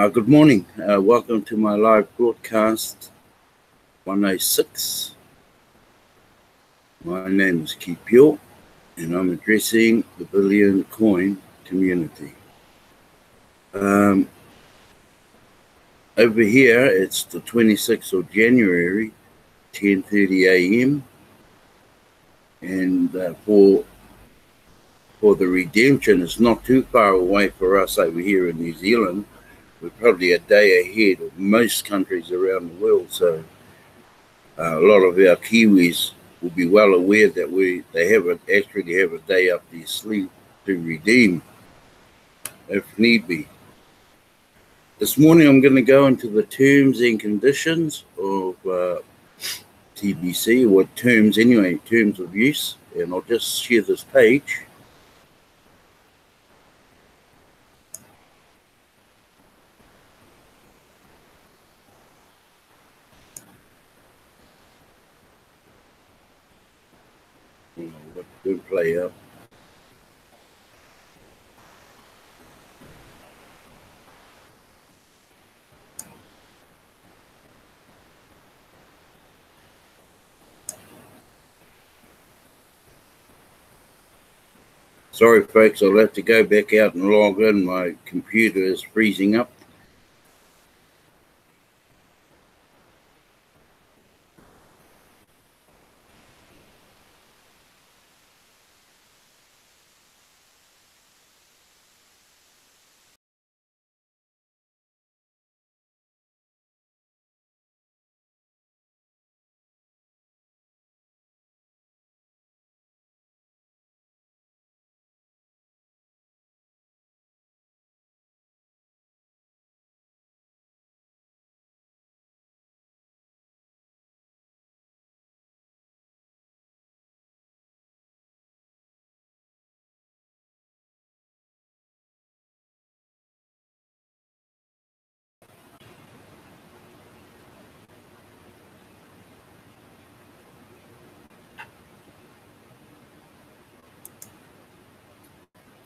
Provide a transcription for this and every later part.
Good morning. Welcome to my live broadcast 106. My name is Keith Pure, and I'm addressing the Billion Coin community. Over here, it's the 26th of January, 10:30 a.m. And for the redemption, it's not too far away for us over here in New Zealand. We're probably a day ahead of most countries around the world, so a lot of our Kiwis will be well aware that they actually have a day up their sleeve to redeem if need be. This morning I'm going to go into the terms and conditions of TBC, or terms of use, and I'll just share this page. What don't play out. Sorry folks, I'll have to go back out and log in. My computer is freezing up.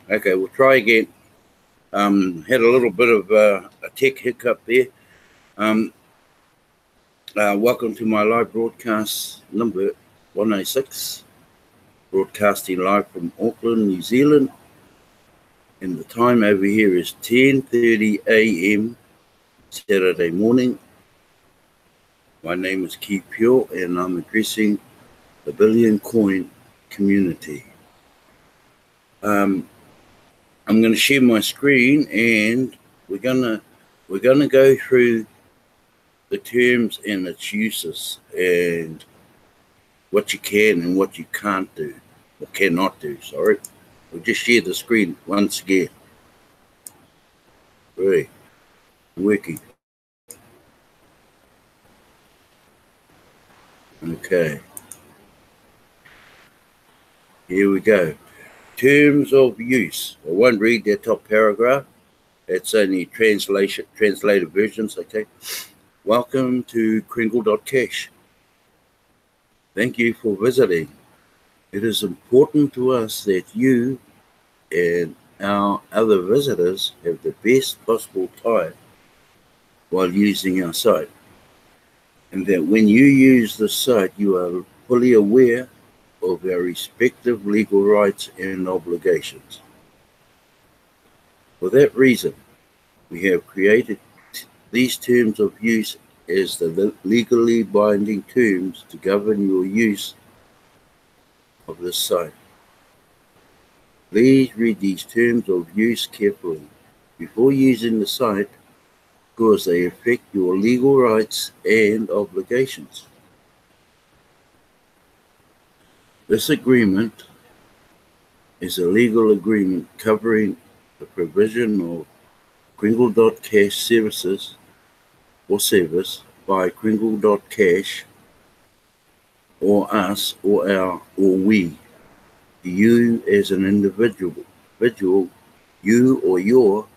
Okay, we'll try again. Had a little bit of a tech hiccup there. Welcome to my live broadcast number 106, broadcasting live from Auckland, New Zealand. And the time over here is 10:30 a.m. Saturday morning. My name is Keith Pure, and I'm addressing the Billion Coin community. I'm going to share my screen, and we're gonna go through the terms and its uses, and what you can and what you can't do, or cannot do. Sorry, we'll just share the screen once again. Right, working. Okay, here we go. Terms of use. I won't read that top paragraph. It's only translated versions. Okay. Welcome to Kringle.cash. Thank you for visiting. It is important to us that you and our other visitors have the best possible time while using our site, and that when you use the site, you are fully aware of our respective legal rights and obligations. For that reason, we have created these terms of use as the legally binding terms to govern your use of this site. Please read these terms of use carefully before using the site, because they affect your legal rights and obligations. This agreement is a legal agreement covering the provision of Kringle.cash services or service by Kringle.cash, or us, or our, or we. You as an individual, you or your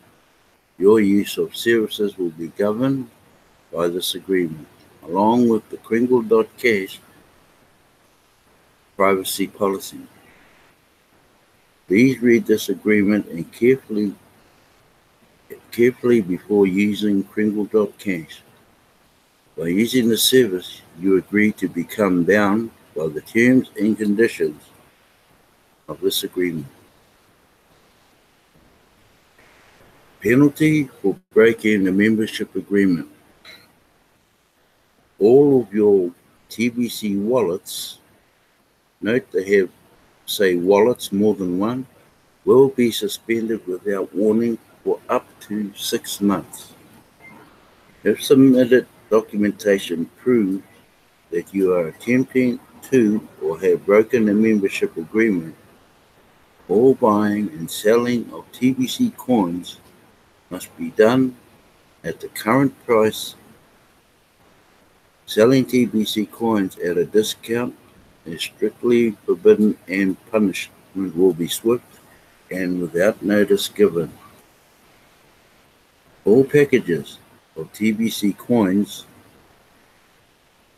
use of services will be governed by this agreement, along with the Kringle.cash privacy policy. Please read this agreement and carefully before using Kringle.cash. By using the service, you agree to become bound by the terms and conditions of this agreement. Penalty for breaking the membership agreement. All of your TBC wallets, note they have, say, wallets more than one, will be suspended without warning for up to 6 months. If submitted documentation proves that you are attempting to or have broken the membership agreement, all buying and selling of TBC coins must be done at the current price. Selling TBC coins at a discount is strictly forbidden and punishment will be swift and without notice given. All packages of TBC coins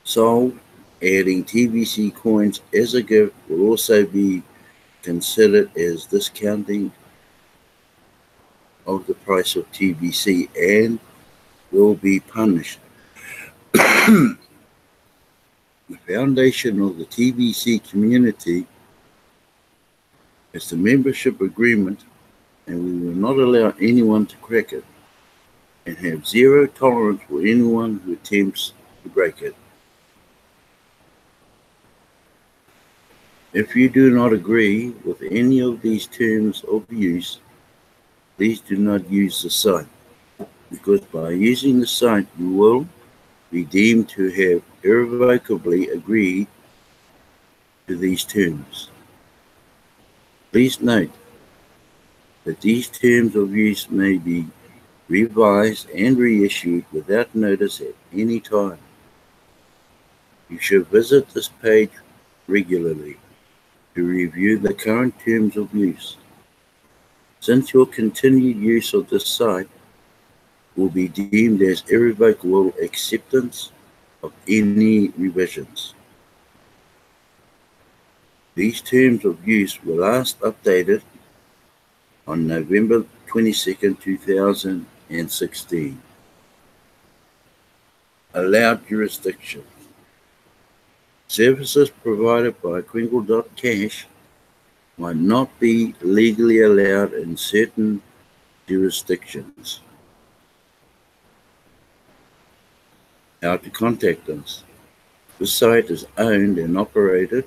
sold adding TBC coins as a gift will also be considered as discounting of the price of TBC and will be punished. The foundation of the TBC community is the membership agreement, and we will not allow anyone to crack it and have zero tolerance for anyone who attempts to break it. If you do not agree with any of these terms of use, please do not use the site, because by using the site you will be deemed to have irrevocably agreed to these terms. Please note that these terms of use may be revised and reissued without notice at any time. You should visit this page regularly to review the current terms of use, since your continued use of this site will be deemed as irrevocable acceptance of any revisions. These terms of use were last updated on November 22nd, 2016. Allowed jurisdiction. Services provided by Kringle.cash might not be legally allowed in certain jurisdictions. How to contact us. The site is owned and operated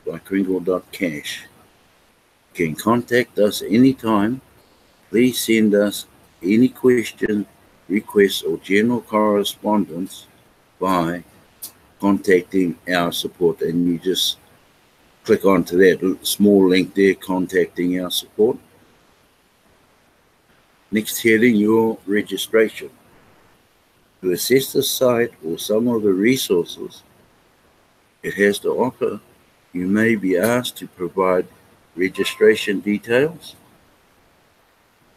by Kringle.cash. You can contact us anytime. Please send us any question, requests, or general correspondence by contacting our support, and you just click onto that small link there, contacting our support. Next heading, your registration. To assess the site or some of the resources it has to offer, you may be asked to provide registration details.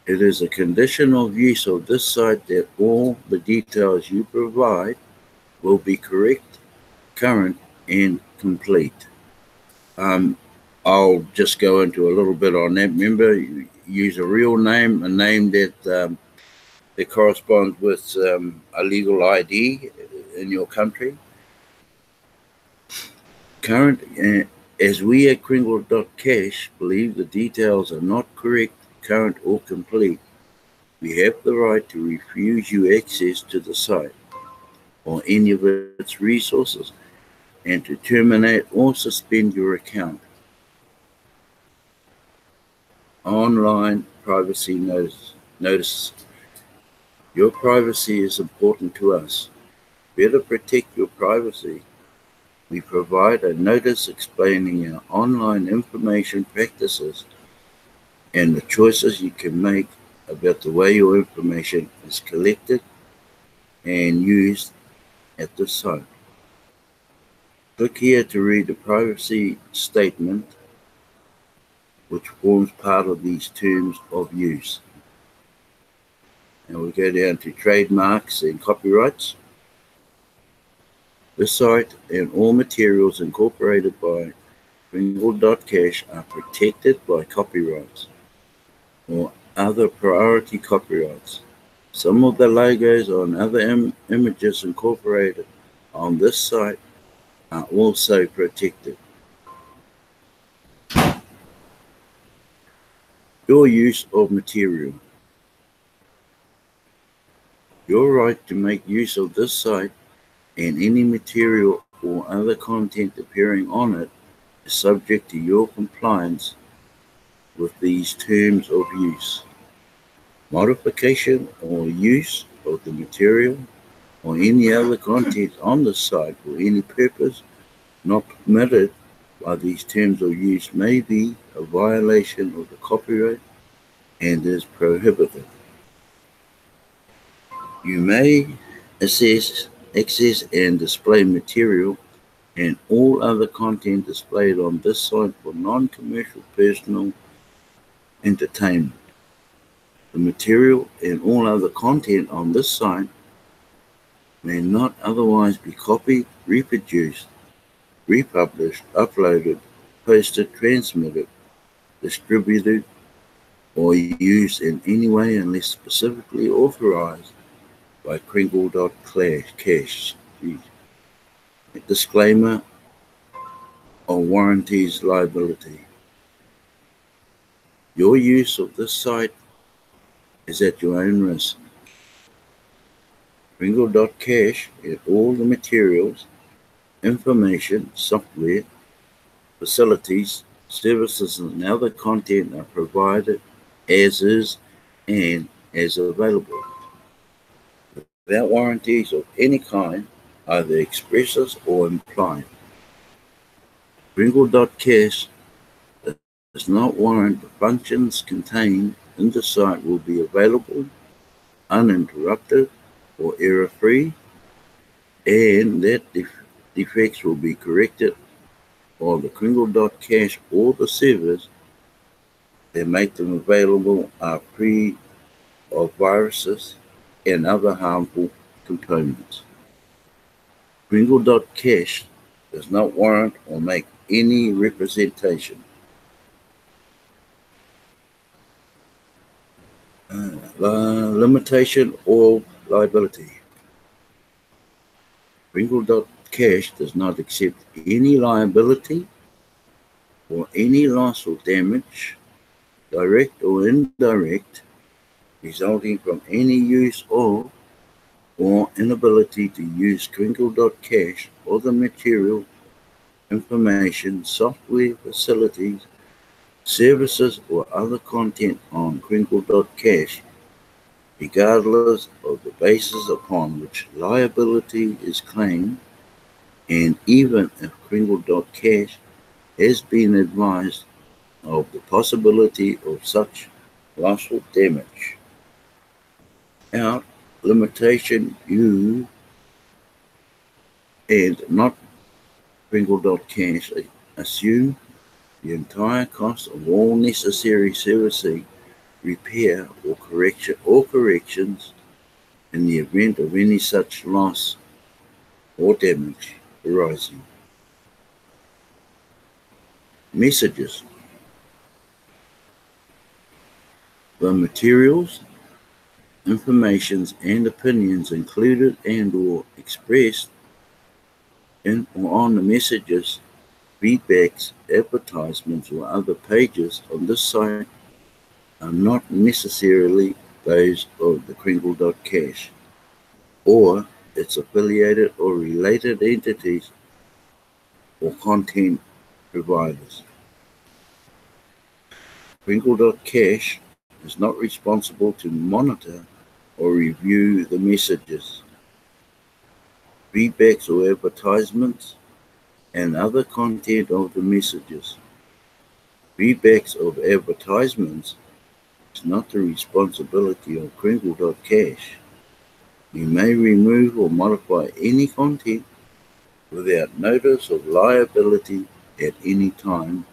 It is a condition of use of this site that all the details you provide will be correct, current, and complete. I'll just go into a little bit on that. Remember, you use a real name, a name that corresponds with a legal ID in your country. Current, as we at Kringle.cash believe the details are not correct, current, or complete, we have the right to refuse you access to the site or any of its resources and to terminate or suspend your account. Online privacy notice. Your privacy is important to us. Better protect your privacy. We provide a notice explaining our online information practices and the choices you can make about the way your information is collected and used at the site. Click here to read the privacy statement, which forms part of these terms of use. Now we go down to trademarks and copyrights. This site and all materials incorporated by Kringle.cash are protected by copyrights or other priority copyrights. Some of the logos and other images incorporated on this site are also protected. Your use of material. Your right to make use of this site and any material or other content appearing on it is subject to your compliance with these terms of use. Modification or use of the material or any other content on the site for any purpose not permitted by these terms of use may be a violation of the copyright and is prohibited. You may access and display material and all other content displayed on this site for non-commercial personal entertainment. The material and all other content on this site may not otherwise be copied, reproduced, republished, uploaded, posted, transmitted, distributed, or used in any way unless specifically authorized by Kringle.cash. Disclaimer on warranties liability. Your use of this site is at your own risk. Kringle.cash and all the materials, information, software, facilities, services, and other content are provided as is and as available, without warranties of any kind, either expresses or implied. Kringle.cash does not warrant the functions contained in the site will be available, uninterrupted, or error-free, and that defects will be corrected or the Kringle.cash or the servers that make them available are free of viruses and other harmful components. Kringle.cash does not warrant or make any representation. Limitation or liability. Kringle.cash does not accept any liability or any loss or damage, direct or indirect, resulting from any use of or inability to use Kringle.cash or the material, information, software, facilities, services, or other content on Kringle.cash, regardless of the basis upon which liability is claimed, and even if Kringle.cash has been advised of the possibility of such loss or damage. Out limitation you and not Kringle.cash assume the entire cost of all necessary servicing, repair, or corrections in the event of any such loss or damage arising. Messages. The materials, informations, and opinions included and or expressed in or on the messages, feedbacks, advertisements, or other pages on this site are not necessarily those of the Kringle.cash or its affiliated or related entities or content providers. Kringle.cash is not responsible to monitor or review the messages, feedbacks, or advertisements and other content of the messages. Feedbacks of advertisements is not the responsibility of Kringle.cash. You may remove or modify any content without notice of liability at any time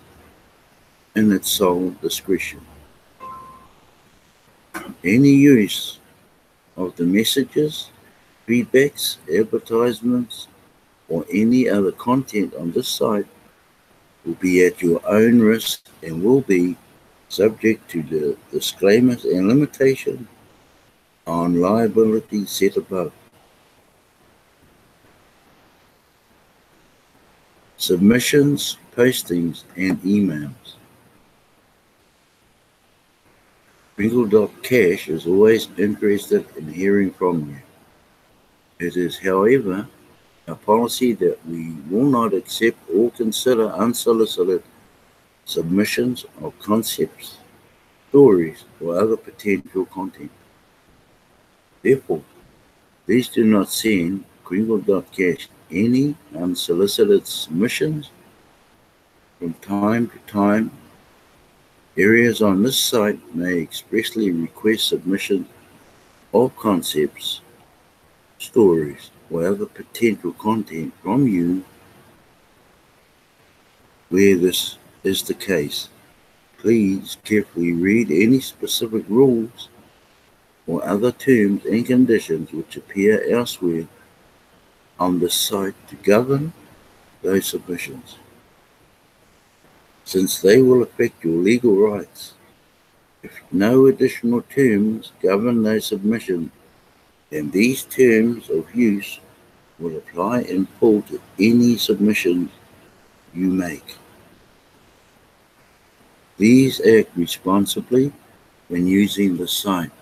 in its sole discretion. Any use of the messages, feedbacks, advertisements, or any other content on this site will be at your own risk and will be subject to the disclaimers and limitations on liability set above. Submissions, postings, and emails. Crinkle.cash is always interested in hearing from you. It is, however, a policy that we will not accept or consider unsolicited submissions of concepts, stories, or other potential content. Therefore, please do not send Crinkle.cash any unsolicited submissions. From time to time, areas on this site may expressly request submissions of concepts, stories, or other potential content from you. Where this is the case, please carefully read any specific rules or other terms and conditions which appear elsewhere on the site to govern those submissions, since they will affect your legal rights. If no additional terms govern those submissions, then these terms of use will apply in full to any submissions you make. Please act responsibly when using the site.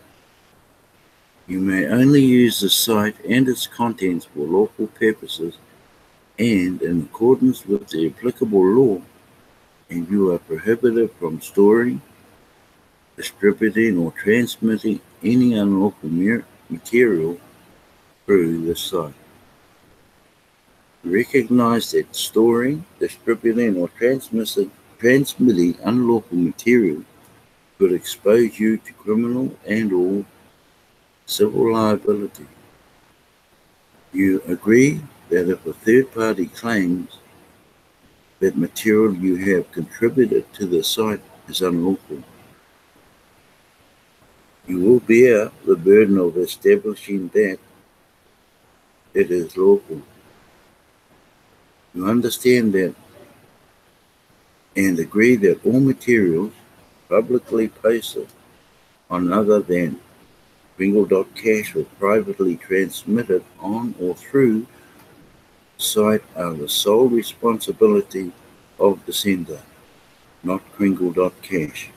You may only use the site and its contents for lawful purposes and in accordance with the applicable law, and you are prohibited from storing, distributing, or transmitting any unlawful material through the site. Recognize that storing, distributing, or transmitting unlawful material could expose you to criminal and/or civil liability. You agree that if a third party claims that material you have contributed to the site is unlawful, you will bear the burden of establishing that it is lawful. You understand that and agree that all materials publicly posted on other than Crinkle.cash or privately transmitted on or through the site are the sole responsibility of the sender, not Crinkle.cash,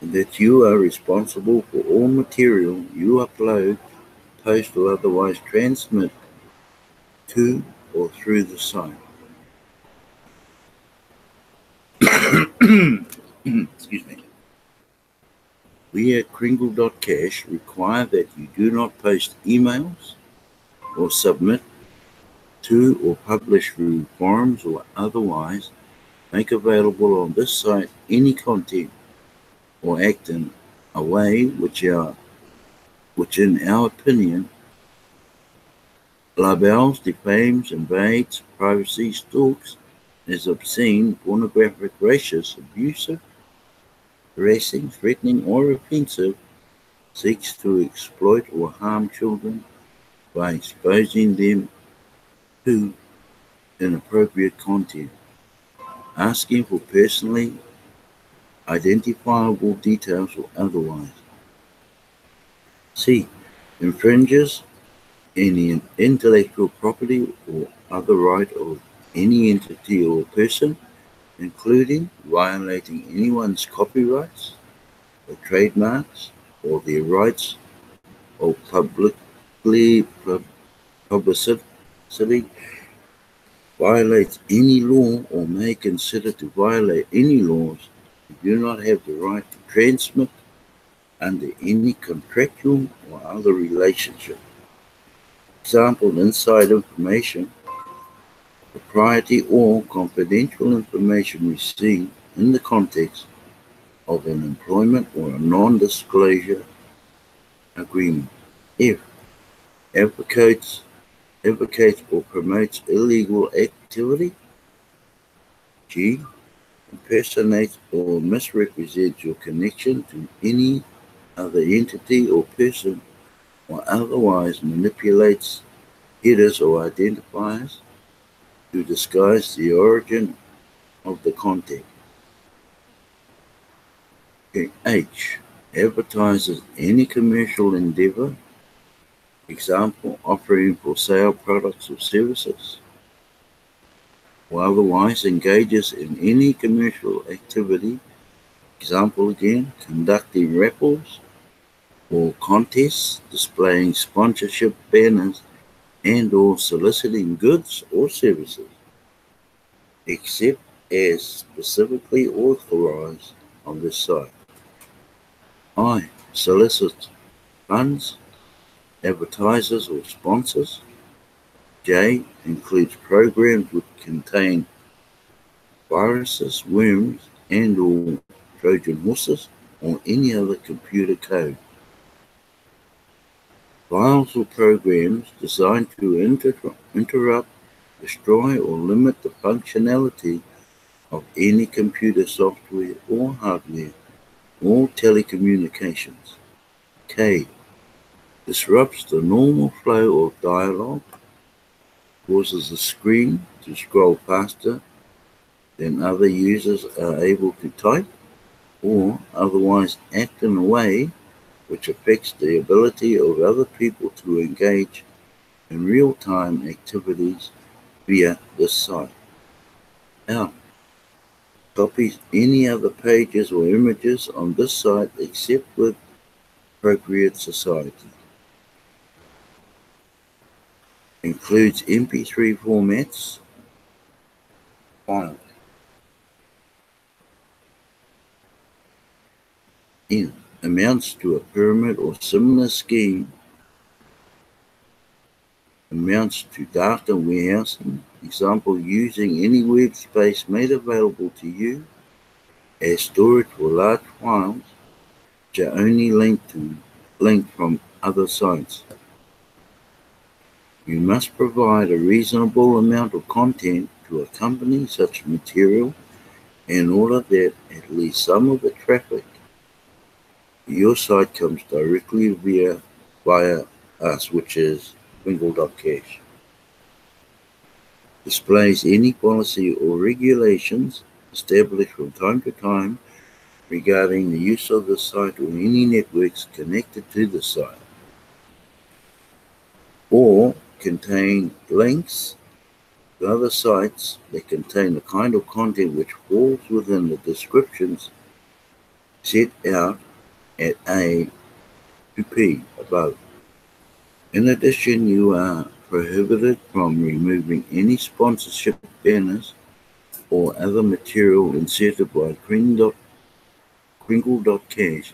and that you are responsible for all material you upload, post, or otherwise transmit to or through the site. Excuse me. We at Crinkle.cash require that you do not post emails or submit to or publish through forums or otherwise make available on this site any content or act in a way which in our opinion libels, defames, invades privacy, stalks, is obscene, pornographic, racist, abusive, harassing, threatening, or offensive, seeks to exploit or harm children by exposing them to inappropriate content, asking for personally identifiable details or otherwise. C. Infringes any intellectual property or other right of any entity or person, including violating anyone's copyrights or trademarks or their rights or publicity, violates any law or may consider to violate any laws. You do not have the right to transmit under any contractual or other relationship. Example, inside information, proprietary or confidential information received in the context of an employment or a non-disclosure agreement. F. Advocates or promotes illegal activity. G. Impersonates or misrepresents your connection to any other entity or person or otherwise manipulates headers or identifiers to disguise the origin of the content. Okay. H. advertises any commercial endeavor, example, offering for sale products or services, or otherwise engages in any commercial activity, example again, conducting raffles or contests, displaying sponsorship banners, and or soliciting goods or services, except as specifically authorized on this site. I. Solicit funds, advertisers or sponsors. J. Includes programs which contain viruses, worms, and or Trojan horses, or any other computer code. Files or programs designed to interrupt, destroy, or limit the functionality of any computer software or hardware or telecommunications. K. Disrupts the normal flow of dialogue, causes the screen to scroll faster than other users are able to type, or otherwise act in a way which affects the ability of other people to engage in real-time activities via this site. L. Copies any other pages or images on this site except with appropriate society. Includes MP3 formats, files. N. Amounts to a pyramid or similar scheme. Amounts to data warehousing, example, using any web space made available to you as storage for large files which are only linked from other sites. You must provide a reasonable amount of content to accompany such material in order that at least some of the traffic to your site comes directly via us, which is Wingle.cash. Displays any policy or regulations established from time to time regarding the use of the site or any networks connected to the site, or contain links to other sites that contain the kind of content which falls within the descriptions set out at A to P above. In addition, you are prohibited from removing any sponsorship banners or other material inserted by Kringle.cash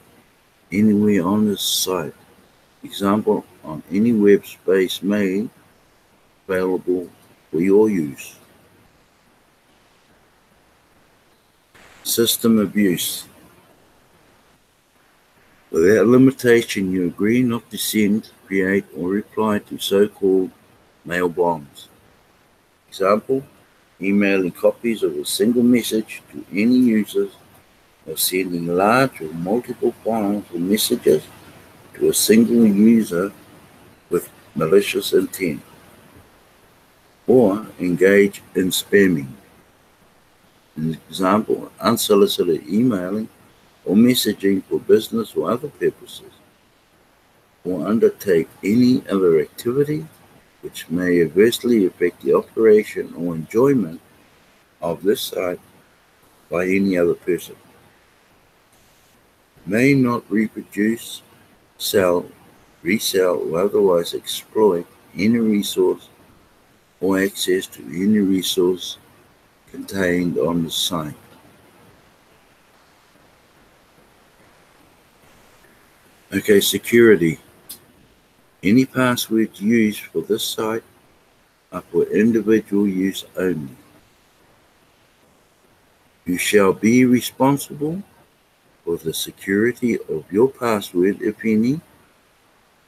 anywhere on this site, example, on any web space made available for your use. System abuse. Without limitation, you agree not to send, create, or reply to so-called mail bombs. Example, emailing copies of a single message to any users, or sending large or multiple files or messages to a single user with malicious intent. Or engage in spamming. An example, unsolicited emailing or messaging for business or other purposes, or undertake any other activity which may adversely affect the operation or enjoyment of this site by any other person. May not reproduce, sell, resell, or otherwise exploit any resource or access to any resource contained on the site. Okay, security. Any passwords used for this site are for individual use only. You shall be responsible for the security of your password, if any.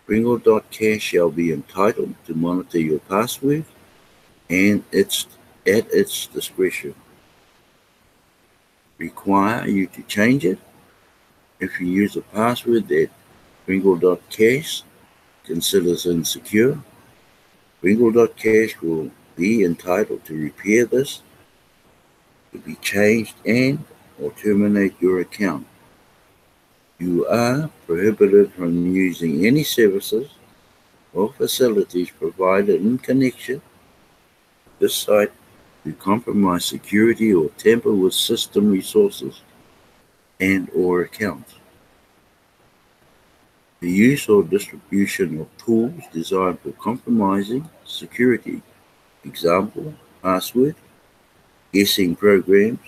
Kringle.cash shall be entitled to monitor your password and at its discretion. Require you to change it if you use a password that Kringle.cash considers insecure. Kringle.cash will be entitled to repair this, to be changed, and or terminate your account. You are prohibited from using any services or facilities provided in connection with this site to compromise security or tamper with system resources and/or accounts. The use or distribution of tools designed for compromising security, example, password, guessing programs,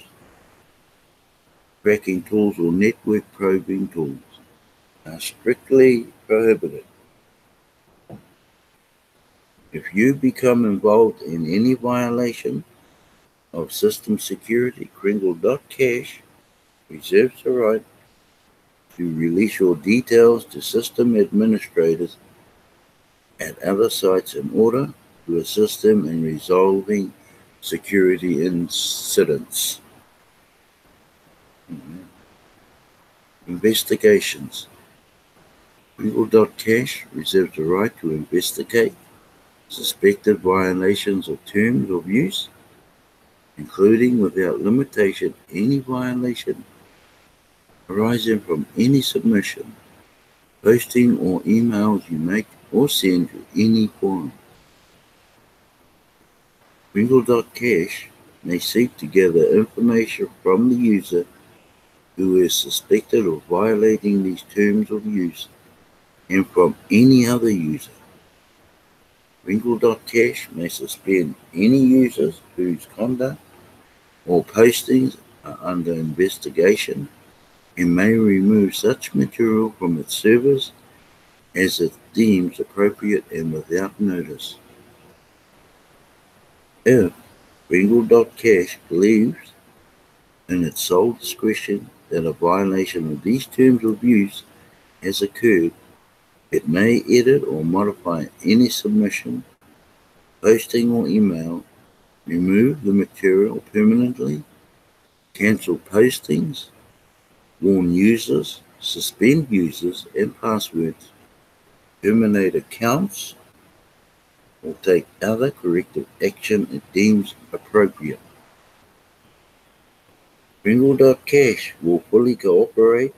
cracking tools, or network probing tools, are strictly prohibited. If you become involved in any violation of system security, Kringle.cash reserves the right to release your details to system administrators at other sites in order to assist them in resolving security incidents. Investigations. Kringle.cash reserves the right to investigate suspected violations of terms of use, including without limitation any violation arising from any submission, posting, or emails you make or send to any forum. Kringle.cash may seek to gather information from the user who is suspected of violating these terms of use and from any other user. Kringle.cash may suspend any users whose conduct or postings are under investigation and may remove such material from its servers as it deems appropriate and without notice. If Kringle.cash believes in its sole discretion that a violation of these terms of use has occurred, it may edit or modify any submission, posting, or email, remove the material permanently, cancel postings, warn users, suspend users and passwords, terminate accounts, or take other corrective action it deems appropriate. Kringle.cash will fully cooperate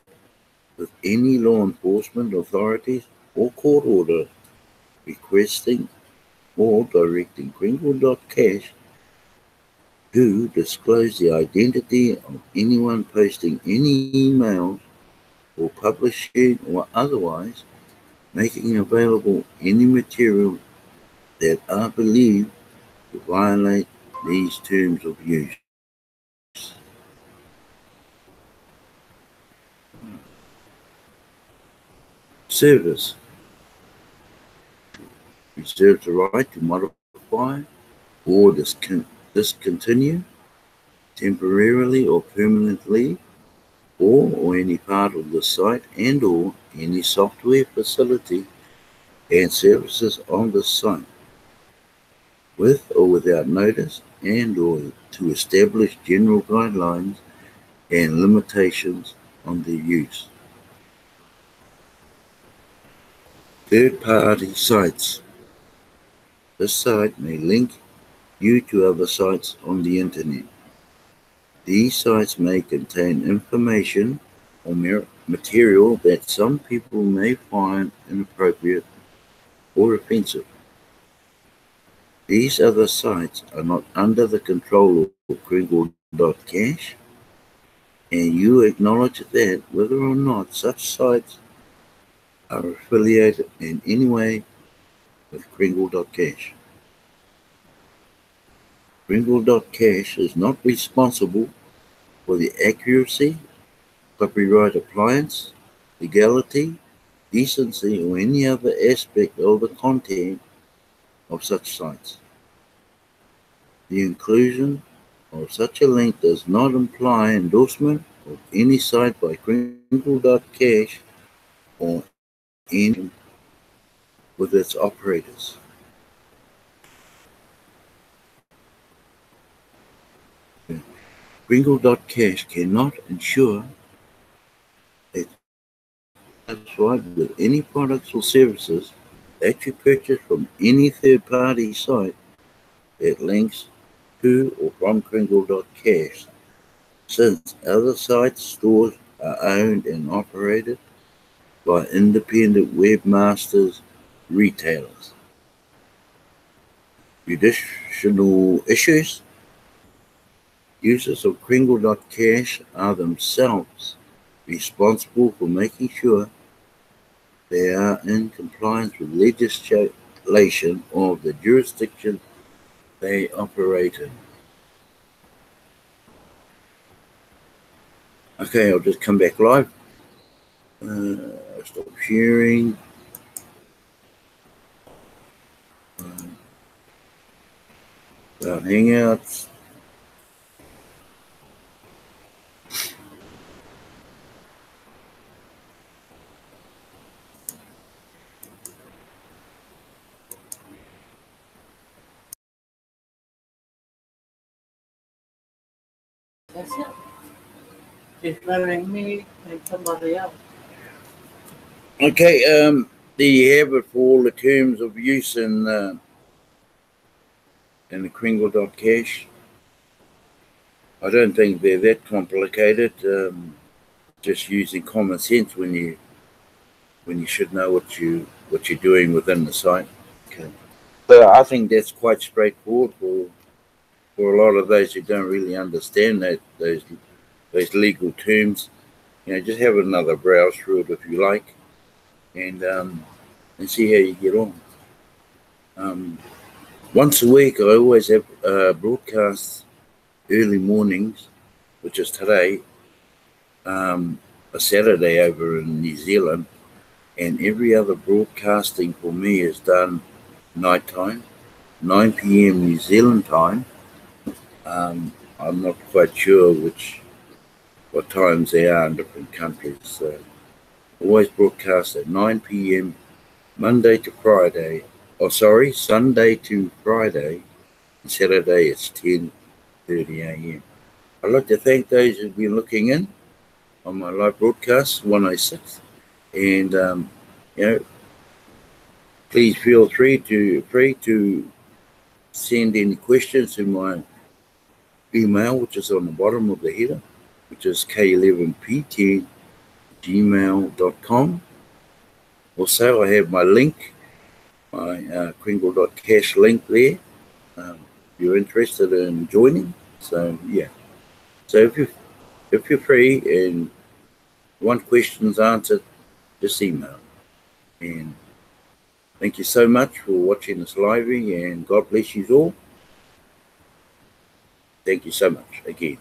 with any law enforcement authorities or court order requesting or directing Kringle.cash to disclose the identity of anyone posting any emails or publishing or otherwise making available any material that are believed to violate these terms of use. Service reserves the right to modify or discontinue temporarily or permanently or any part of the site and/or any software facility and services on the site, with or without notice, and/or to establish general guidelines and limitations on their use. Third-party sites. This site may link you to other sites on the internet. These sites may contain information or material that some people may find inappropriate or offensive. These other sites are not under the control of Kringle.cash, and you acknowledge that whether or not such sites are affiliated in any way with Kringle.cash. Kringle.cash is not responsible for the accuracy, copyright appliance, legality, decency, or any other aspect of the content of such sites. The inclusion of such a link does not imply endorsement of any site by Kringle.cash or any with its operators. Kringle.cash cannot ensure that you're satisfied with any products or services that you purchase from any third-party site that links to or from Kringle.cash, since other sites, stores, are owned and operated by independent webmasters, retailers. Additional issues. Users of Kringle.cash are themselves responsible for making sure they are in compliance with legislation of the jurisdiction they operate in. Okay, I'll just come back live. Stop sharing. Hangouts. That's it. Just letting me and somebody else. Okay, there you have it for all the terms of use in the Kringle.cash. I don't think they're that complicated. Just using common sense when you should know what you're doing within the site. Okay. So I think that's quite straightforward for a lot of those who don't really understand those legal terms. Just have another browse through it if you like, and see how you get on. Once a week, I always have broadcasts early mornings, which is today, a Saturday over in New Zealand, and every other broadcasting for me is done nighttime, 9 p.m. New Zealand time. I'm not quite sure what times they are in different countries. So always broadcast at 9 p.m. Monday to Friday. Sunday to Friday. And Saturday it's 10:30 a.m. I'd like to thank those who've been looking in on my live broadcast 106, and please feel free to send any questions to my email, which is on the bottom of the header, which is k11p10@gmail.com. Also, I have my link, my Kringle.cash link there. If you're interested in joining, so yeah. So if you're free and want questions answered, just email. And thank you so much for watching this live, and God bless you all. Thank you so much again.